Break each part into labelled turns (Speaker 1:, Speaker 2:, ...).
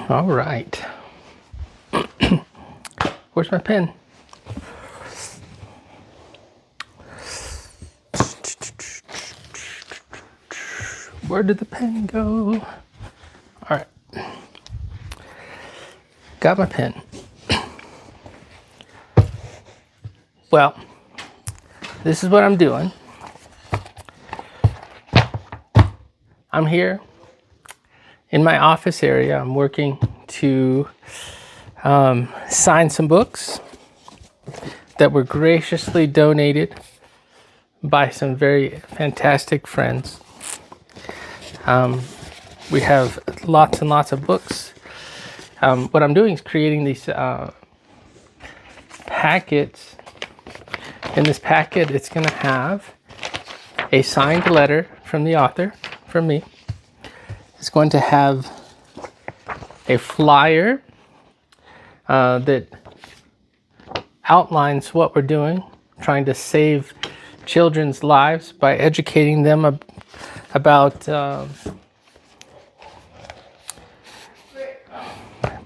Speaker 1: All right. Where's my pen? Where did the pen go? All right. Got my pen. Well, this is what I'm doing. I'm here in my office area. I'm working to sign some books that were graciously donated by some very fantastic friends. We have lots and lots of books. What I'm doing is creating these packets. In this packet, it's going to have a signed letter from the author, from me. It's going to have a flyer that outlines what we're doing, trying to save children's lives by educating them about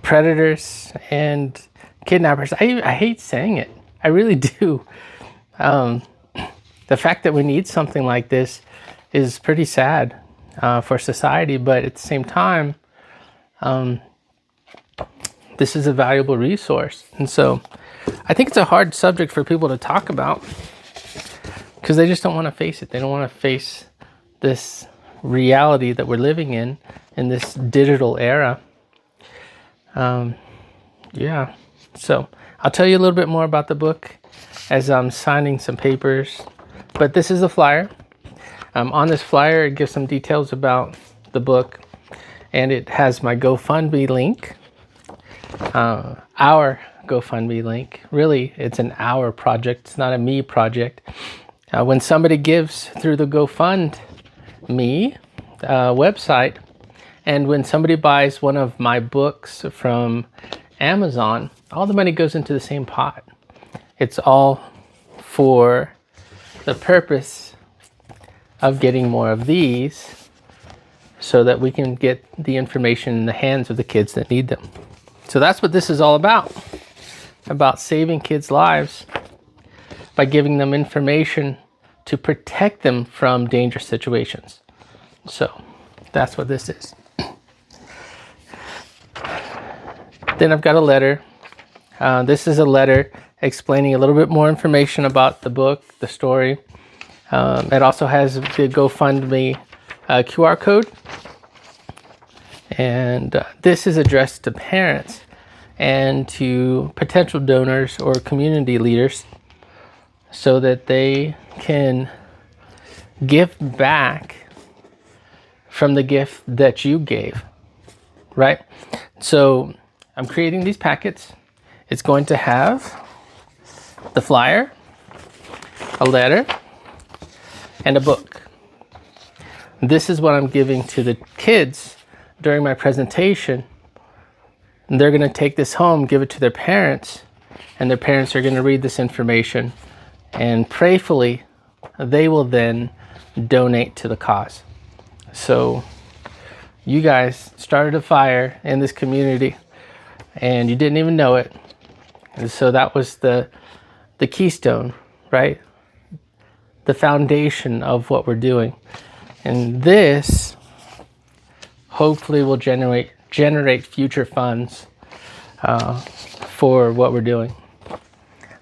Speaker 1: predators and kidnappers. I hate saying it. I really do. The fact that we need something like this is pretty sad for society, but at the same time, this is a valuable resource. And so I think it's a hard subject for people to talk about because they just don't want to face it. They don't want to face this reality that we're living in this digital era. Yeah. So I'll tell you a little bit more about the book as I'm signing some papers. But this is a flyer. On this flyer, it gives some details about the book. And it has my GoFundMe link. Our GoFundMe link. Really, it's an our project. It's not a me project. When somebody gives through the GoFundMe website, and when somebody buys one of my books from Amazon, all the money goes into the same pot. It's all for the purpose of getting more of these so that we can get the information in the hands of the kids that need them. So that's what this is all about saving kids' lives by giving them information to protect them from dangerous situations. So that's what this is. Then I've got a letter. This is a letter explaining a little bit more information about the book, the story. It also has the GoFundMe QR code. And this is addressed to parents and to potential donors or community leaders so that they can give back from the gift that you gave, right? So I'm creating these packets. It's going to have the flyer, a letter, and a book. This is what I'm giving to the kids during my presentation. They're going to take this home, give it to their parents, and their parents are going to read this information, and prayerfully, they will then donate to the cause. So you guys started a fire in this community, and you didn't even know it. And so that was the keystone, right? The foundation of what we're doing. And this hopefully will generate future funds for what we're doing.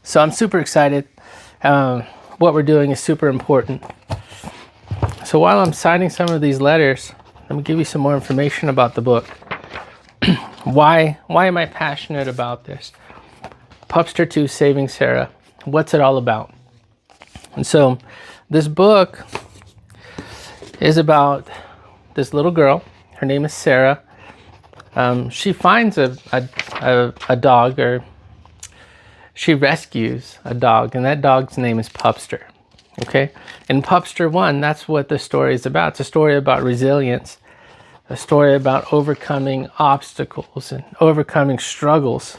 Speaker 1: So I'm super excited. What we're doing is super important. So while I'm signing some of these letters, let me give you some more information about the book. Why am I passionate about this? Pupster 2, Saving Sarah. What's it all about? And so this book is about this little girl. Her name is Sarah. She finds a dog, or she rescues a dog, and that dog's name is Pupster. Okay? In Pupster 1, that's what the story is about. It's a story about resilience, a story about overcoming obstacles and overcoming struggles.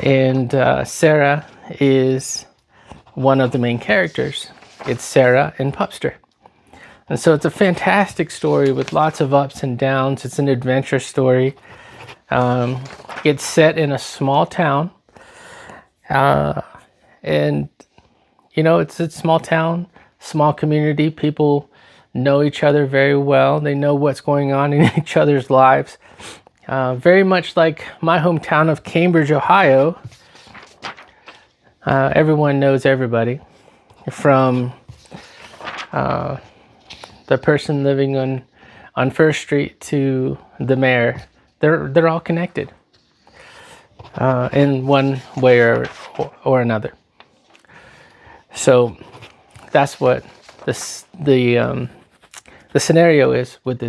Speaker 1: And Sarah is one of the main characters. It's Sarah and Pupster. And so it's a fantastic story with lots of ups and downs. It's an adventure story. It's set in a small town. And, it's a small town, small community. People know each other very well. They know what's going on in each other's lives. Very much like my hometown of Cambridge, Ohio. Everyone knows everybody, from the person living on First Street to the mayor. They're all connected in one way or another. So that's what the scenario is with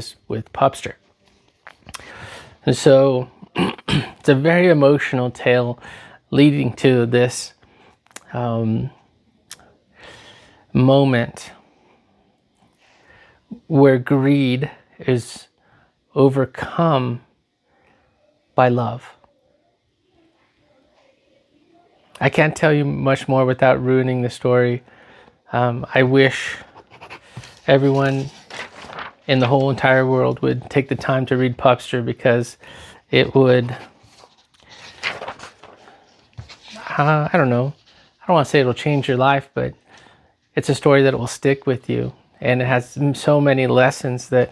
Speaker 1: Pupster. And so it's a very emotional tale leading to this moment where greed is overcome by love. I can't tell you much more without ruining the story. I wish everyone in the whole entire world would take the time to read Pupster, because it would, I don't know, I don't want to say it'll change your life, but it's a story that will stick with you. And it has so many lessons that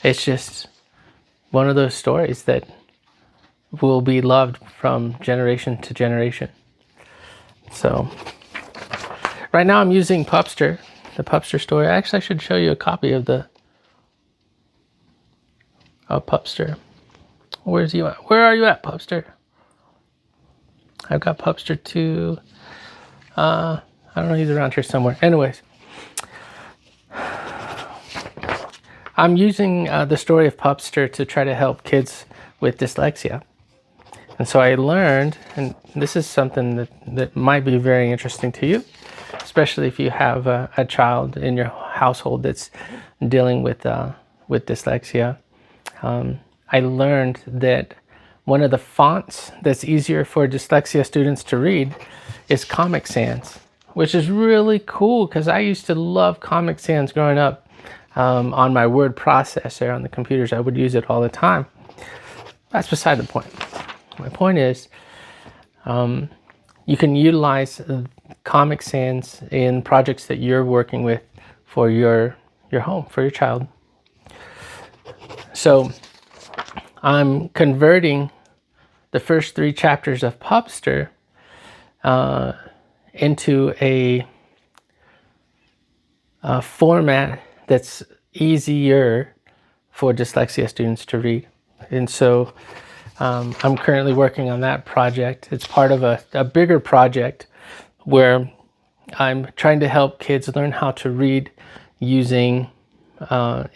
Speaker 1: it's just one of those stories that will be loved from generation to generation. So right now I'm using Pupster, the Pupster story. Actually, I should show you a copy of Pupster. Where's you at? Where are you at, Pupster? I've got Pupster 2. I don't know, he's around here somewhere. Anyways, I'm using the story of Pupster to try to help kids with dyslexia. And so I learned, and this is something that might be very interesting to you, especially if you have a child in your household that's dealing with dyslexia. I learned that one of the fonts that's easier for dyslexia students to read is Comic Sans, which is really cool because I used to love Comic Sans growing up. On my word processor on the computers, I would use it all the time. That's beside the point. My point is, you can utilize Comic Sans in projects that you're working with for your home, for your child. So I'm converting the first 3 chapters of Pupster into a format that's easier for dyslexia students to read. And so I'm currently working on that project. It's part of a bigger project where I'm trying to help kids learn how to read using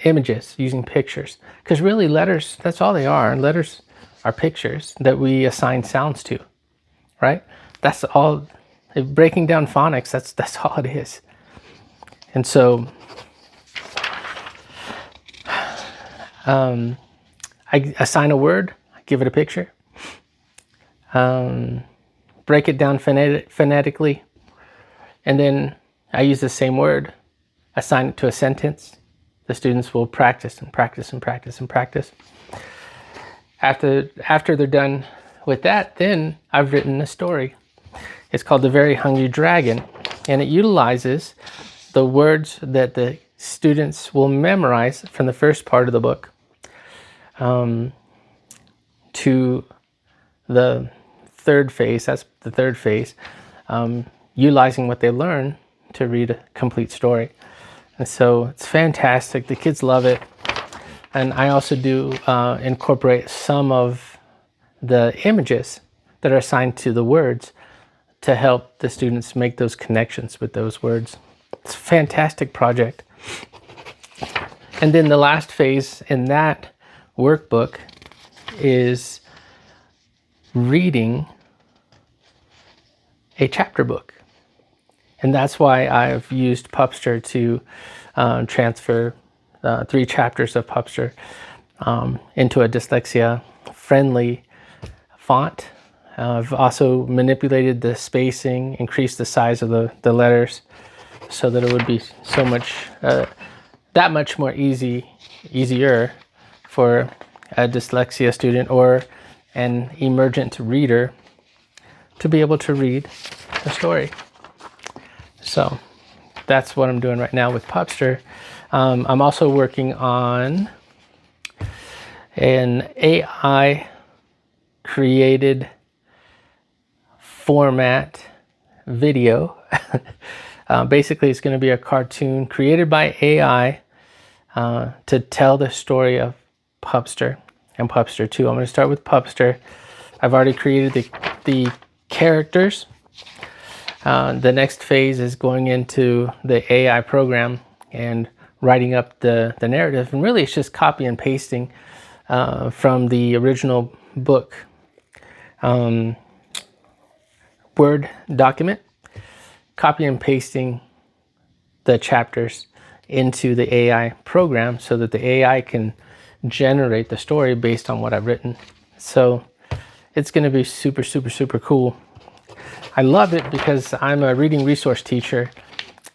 Speaker 1: images, using pictures. Because really letters, that's all they are. Letters are pictures that we assign sounds to, right? That's all. Breaking down phonics, that's all it is. And so I assign a word, give it a picture, break it down phonetically, and then I use the same word, assign it to a sentence. The students will practice and practice and practice and practice. After they're done with that, then I've written a story. It's called The Very Hungry Dragon, and it utilizes the words that the students will memorize from the first part of the book to the third phase. That's the third phase, utilizing what they learn to read a complete story. And so it's fantastic. The kids love it. And I also do incorporate some of the images that are assigned to the words to help the students make those connections with those words. It's a fantastic project. And then the last phase in that workbook is reading a chapter book. And that's why I've used Pupster to transfer 3 chapters of Pupster into a dyslexia-friendly font. I've also manipulated the spacing, increased the size of the letters so that it would be so much, that much more easier for a dyslexia student or an emergent reader to be able to read a story. So that's what I'm doing right now with Pupster. I'm also working on an AI created format video. Basically, it's going to be a cartoon created by AI to tell the story of Pupster and Pupster 2. I'm going to start with Pupster. I've already created the characters. The next phase is going into the AI program and writing up the narrative. And really, it's just copy and pasting from the original book Word document, copy and pasting the chapters into the AI program so that the AI can generate the story based on what I've written. So it's going to be super, super, super cool. I love it because I'm a reading resource teacher,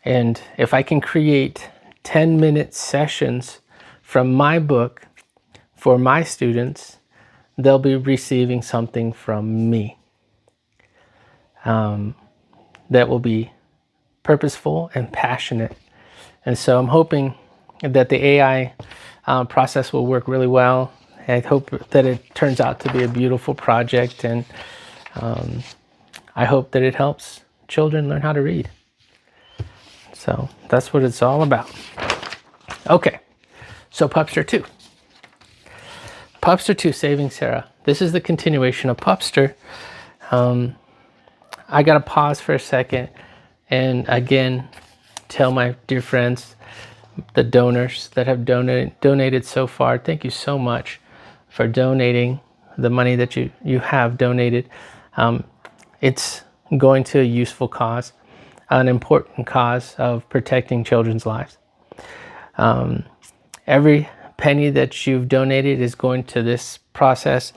Speaker 1: and if I can create 10-minute sessions from my book for my students, they'll be receiving something from me that will be purposeful and passionate. And so I'm hoping that the AI process will work really well. I hope that it turns out to be a beautiful project, and I hope that it helps children learn how to read. So that's what it's all about. Okay, so Pupster 2. Pupster 2, Saving Sarah. This is the continuation of Pupster. I got to pause for a second and again tell my dear friends, the donors that have donated so far, thank you so much for donating the money that you have donated. It's going to a useful cause, an important cause of protecting children's lives. Every penny that you've donated is going to this process,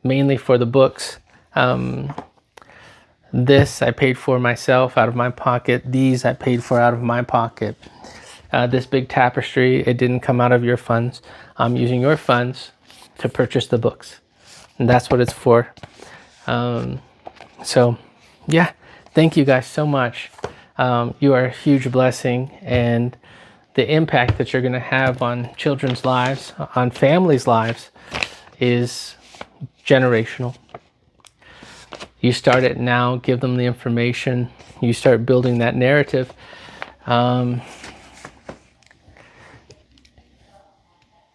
Speaker 1: mainly for the books. This I paid for myself out of my pocket. These I paid for out of my pocket. This big tapestry, it didn't come out of your funds. I'm using your funds to purchase the books. And that's what it's for. So yeah, thank you guys so much. You are a huge blessing, and the impact that you're going to have on children's lives, on families' lives, is generational. You start it now, give them the information, you start building that narrative.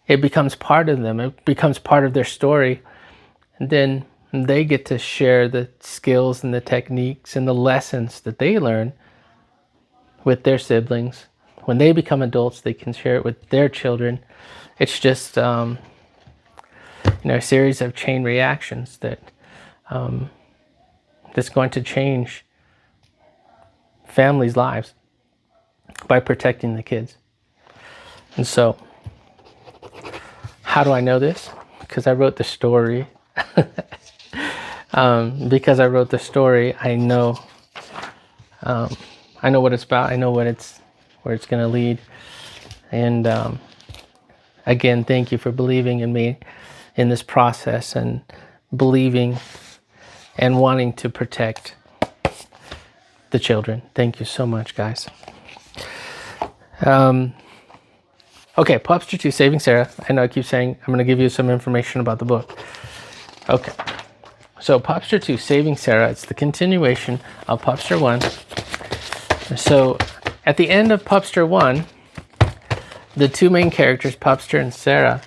Speaker 1: It becomes part of them, it becomes part of their story, and then they get to share the skills and the techniques and the lessons that they learn with their siblings. When they become adults, they can share it with their children. It's just a series of chain reactions that's going to change families' lives by protecting the kids. And so, how do I know this? Because I wrote the story. Because I wrote the story, I know what it's about. I know where it's going to lead. And again, thank you for believing in me in this process, and believing and wanting to protect the children. Thank you so much, guys. Okay, Pupster 2, Saving Sarah. I know I keep saying I'm going to give you some information about the book. Okay, so Pupster 2, Saving Sarah. It's the continuation of Pupster 1. So at the end of Pupster 1, the two main characters, Pupster and Sarah,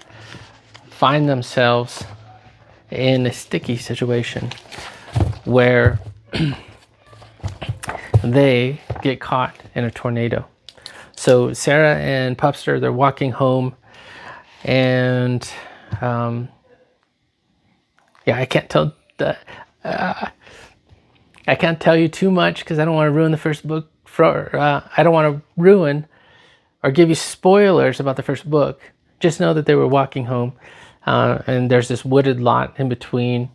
Speaker 1: find themselves in a sticky situation where they get caught in a tornado. So Sarah and Pupster, they're walking home, and I can't tell you too much because I don't want to ruin the first book. I don't want to ruin or give you spoilers about the first book. Just know that they were walking home, and there's this wooded lot in between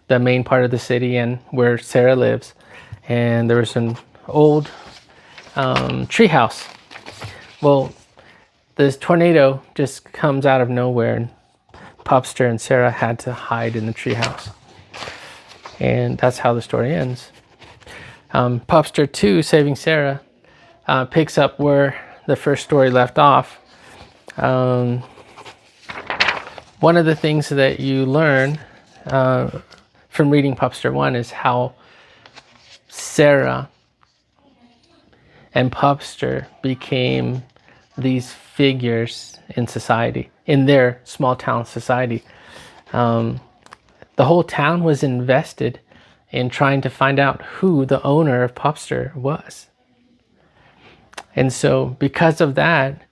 Speaker 1: the main part of the city and where Sarah lives, and there was an old treehouse. Well, this tornado just comes out of nowhere, and Pupster and Sarah had to hide in the treehouse. And that's how the story ends. Pupster 2, Saving Sarah, picks up where the first story left off. One of the things that you learn from reading Pupster 1 is how Sarah and Pupster became these figures in society, in their small town society. The whole town was invested in trying to find out who the owner of Pupster was. And so because of that,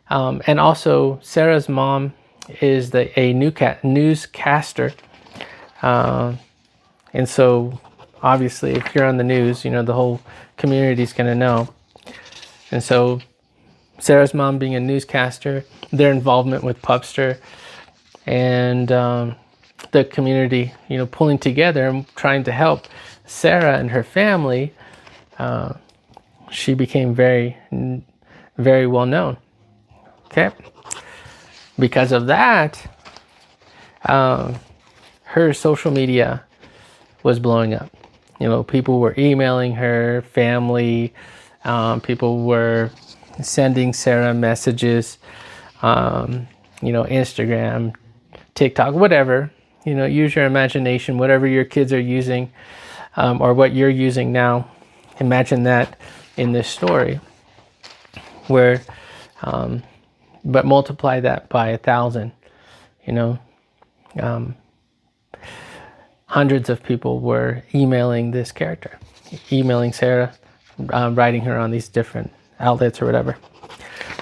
Speaker 1: and also Sarah's mom is a newscaster. And so obviously if you're on the news, the whole community's going to know. And so Sarah's mom being a newscaster, their involvement with Pupster, and the community, pulling together and trying to help Sarah and her family, she became very, very well known. Okay. Because of that, her social media was blowing up. People were emailing her, family, people were sending Sarah messages, Instagram, TikTok, whatever. Use your imagination, whatever your kids are using, or what you're using now. Imagine that in this story, where, but multiply that by 1,000. Hundreds of people were emailing this character, emailing Sarah, writing her on these different outlets or whatever.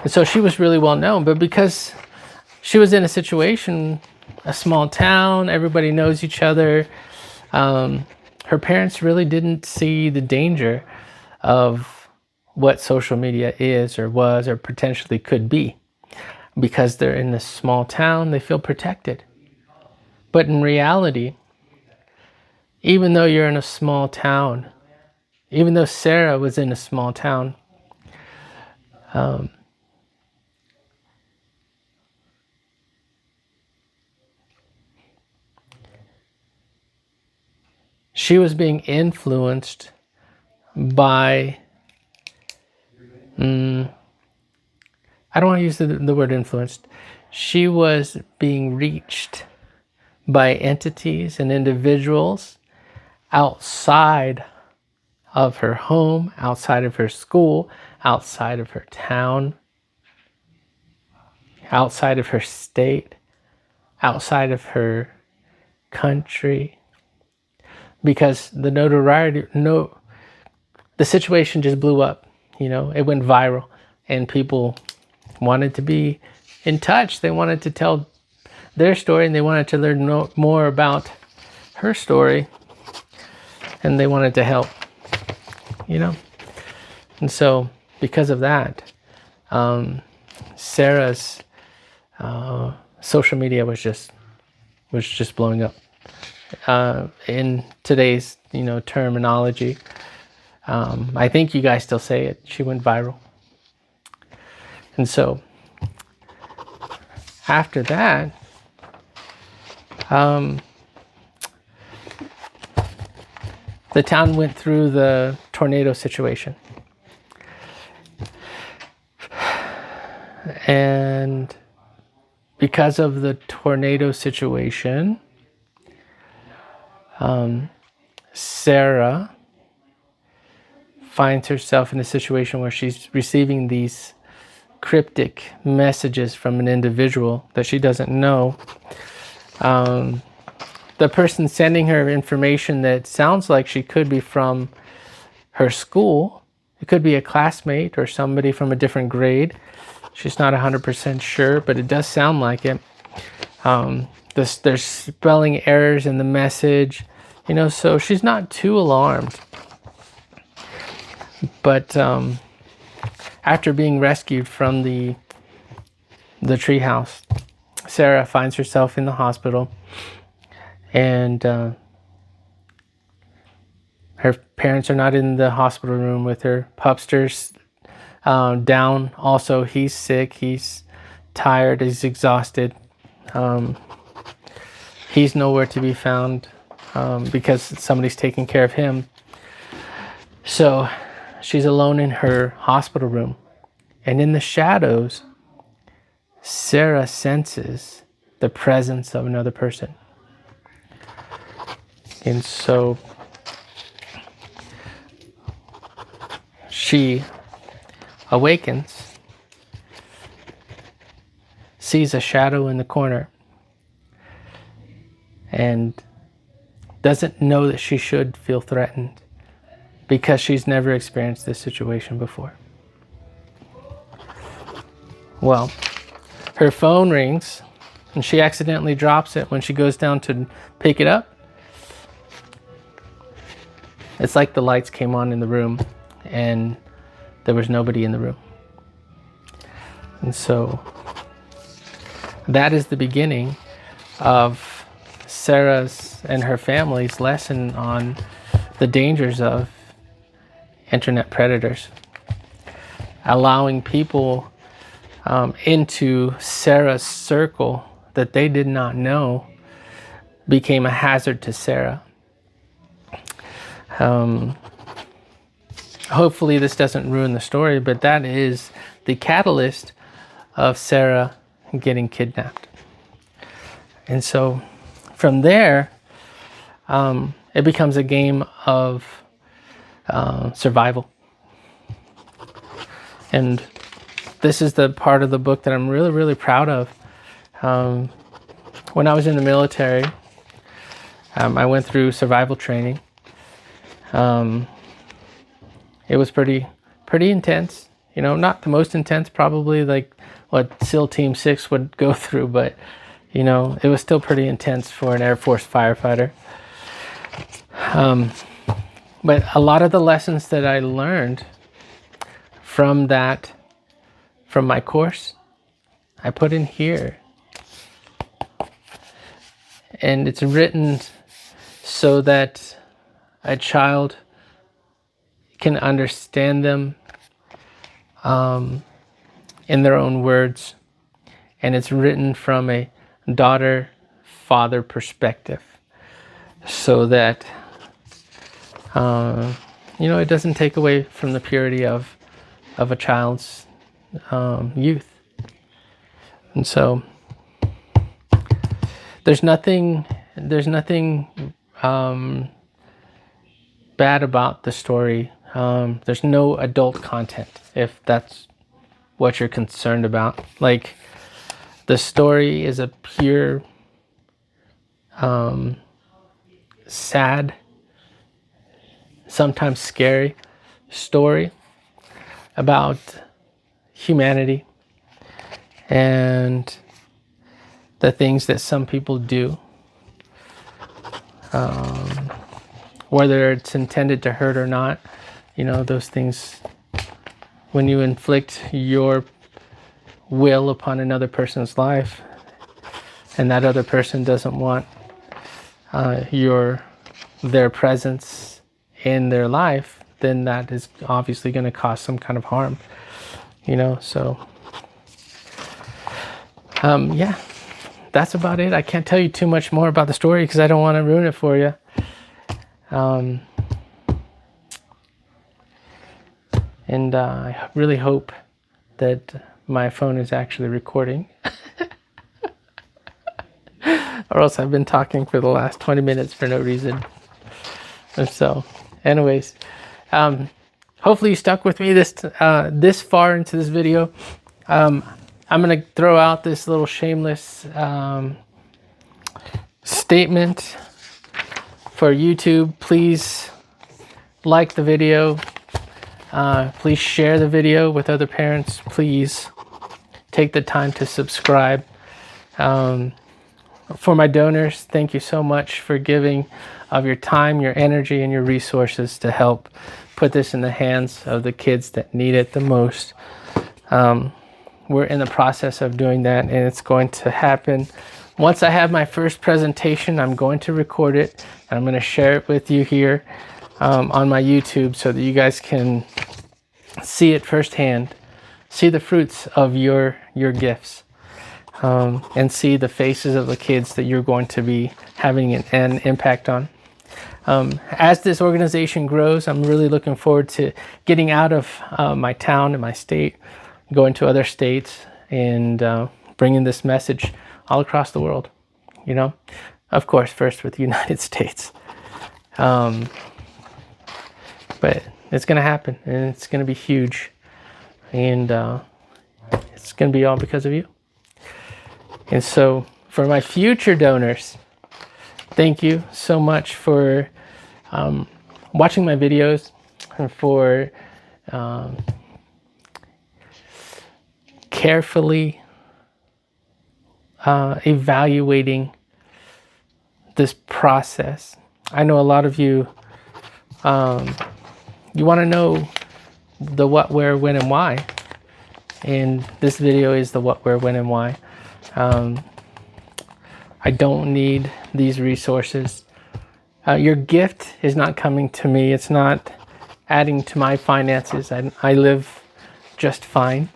Speaker 1: And so she was really well known, but because she was in a situation, a small town, everybody knows each other, her parents really didn't see the danger of what social media is or was or potentially could be. Because they're in this small town, they feel protected. But in reality, even though you're in a small town, even though Sarah was in a small town, she was being influenced by, I don't want to use the word influenced. She was being reached by entities and individuals outside of her home, outside of her school, outside of her town, outside of her state, outside of her country. Because the notoriety, the situation just blew up. It went viral, and people wanted to be in touch. They wanted to tell their story, and they wanted to learn more about her story, and they wanted to help. And so because of that, Sarah's social media was just blowing up. In today's terminology, I think you guys still say it, she went viral. And so after that, the town went through the tornado situation. And because of the tornado situation, Sarah finds herself in a situation where she's receiving these cryptic messages from an individual that she doesn't know. The person sending her information that sounds like she could be from her school. It could be a classmate or somebody from a different grade. She's not 100% sure, but it does sound like it. There's spelling errors in the message, so she's not too alarmed. But after being rescued from the treehouse, Sarah finds herself in the hospital, and her parents are not in the hospital room with her. Pupster's down. Also, he's sick. He's tired. He's exhausted. He's nowhere to be found because somebody's taking care of him. So she's alone in her hospital room. And in the shadows, Sarah senses the presence of another person. And so she awakens, sees a shadow in the corner, and doesn't know that she should feel threatened because she's never experienced this situation before. Well, her phone rings and she accidentally drops it when she goes down to pick it up. It's like the lights came on in the room and there was nobody in the room. And so that is the beginning of Sarah's and her family's lesson on the dangers of internet predators. Allowing people into Sarah's circle that they did not know became a hazard to Sarah. Hopefully this doesn't ruin the story, but that is the catalyst of Sarah getting kidnapped. And so from there, it becomes a game of survival. And this is the part of the book that I'm really, really proud of. When I was in the military, I went through survival training. It was pretty intense. You know, not the most intense, probably like what SEAL Team 6 would go through, but you know, it was still pretty intense for an Air Force firefighter. But a lot of the lessons that I learned from my course, I put in here. And it's written so that a child can understand them in their own words. And it's written from a daughter-father perspective so that, you know, it doesn't take away from the purity of a child's youth. And so there's nothing bad about the story. There's no adult content, if that's what you're concerned about. Like, the story is a pure sad, sometimes scary story about humanity and the things that some people do, whether it's intended to hurt or not. You know, those things, when you inflict your will upon another person's life and that other person doesn't want their presence in their life, then that is obviously going to cause some kind of harm, you know. So yeah, that's about it. I can't tell you too much more about the story because I don't want to ruin it for you. And I really hope that my phone is actually recording. Or else I've been talking for the last 20 minutes for no reason. And so, anyways, hopefully you stuck with me this far into this video. I'm going to throw out this little shameless statement for YouTube. Please like the video. Please share the video with other parents. Please take the time to subscribe. For my donors, thank you so much for giving of your time, your energy, and your resources to help put this in the hands of the kids that need it the most. We're in the process of doing that, and it's going to happen. Once I have my first presentation, I'm going to record it, and I'm going to share it with you here on my YouTube so that you guys can see it firsthand, see the fruits of your gifts, and see the faces of the kids that you're going to be having an impact on. As this organization grows, I'm really looking forward to getting out of my town and my state, going to other states, and bringing this message all across the world. You know, of course, first with the United States. But it's going to happen, and it's going to be huge, and it's going to be all because of you. And so for my future donors, thank you so much for watching my videos and for carefully evaluating this process. I know a lot of you, you want to know the what, where, when, and why. And this video is the what, where, when, and why. I don't need these resources. Your gift is not coming to me. It's not adding to my finances. I live just fine.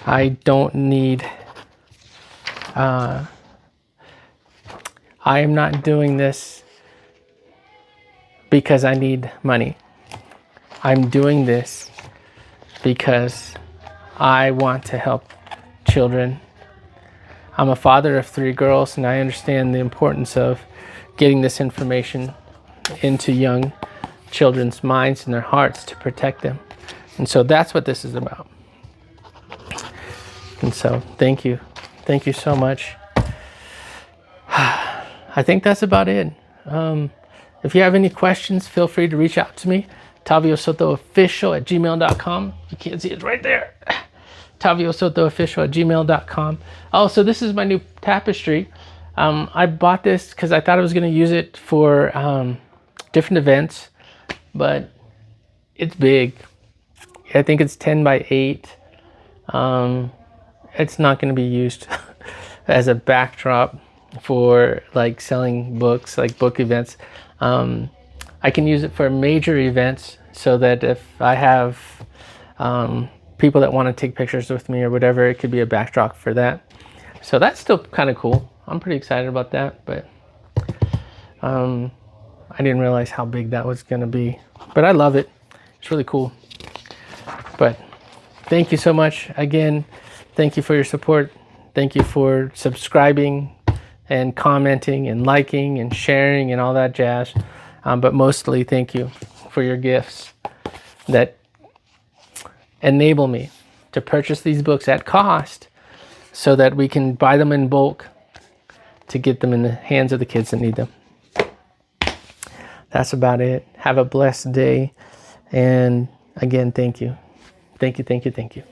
Speaker 1: I don't need... I am not doing this because I need money. I'm doing this because I want to help children. I'm a father of 3 girls, and I understand the importance of getting this information into young children's minds and their hearts to protect them. And so that's what this is about. And so thank you. Thank you so much. I think that's about it. If you have any questions, feel free to reach out to me. TavioSotoOfficial@gmail.com. You can't see it right there. TavioSotoOfficial@gmail.com. Oh, so this is my new tapestry. I bought this because I thought I was going to use it for different events, but it's big. I think it's 10 by 8. It's not going to be used as a backdrop for like selling books, like book events. I can use it for major events so that if I have people that want to take pictures with me or whatever, it could be a backdrop for that. So that's still kind of cool. I'm pretty excited about that, but I didn't realize how big that was going to be. But I love it. It's really cool. But thank you so much. Again, thank you for your support. Thank you for subscribing and commenting and liking and sharing and all that jazz. But mostly, thank you for your gifts that enable me to purchase these books at cost so that we can buy them in bulk to get them in the hands of the kids that need them. That's about it. Have a blessed day. And again, thank you. Thank you, thank you, thank you.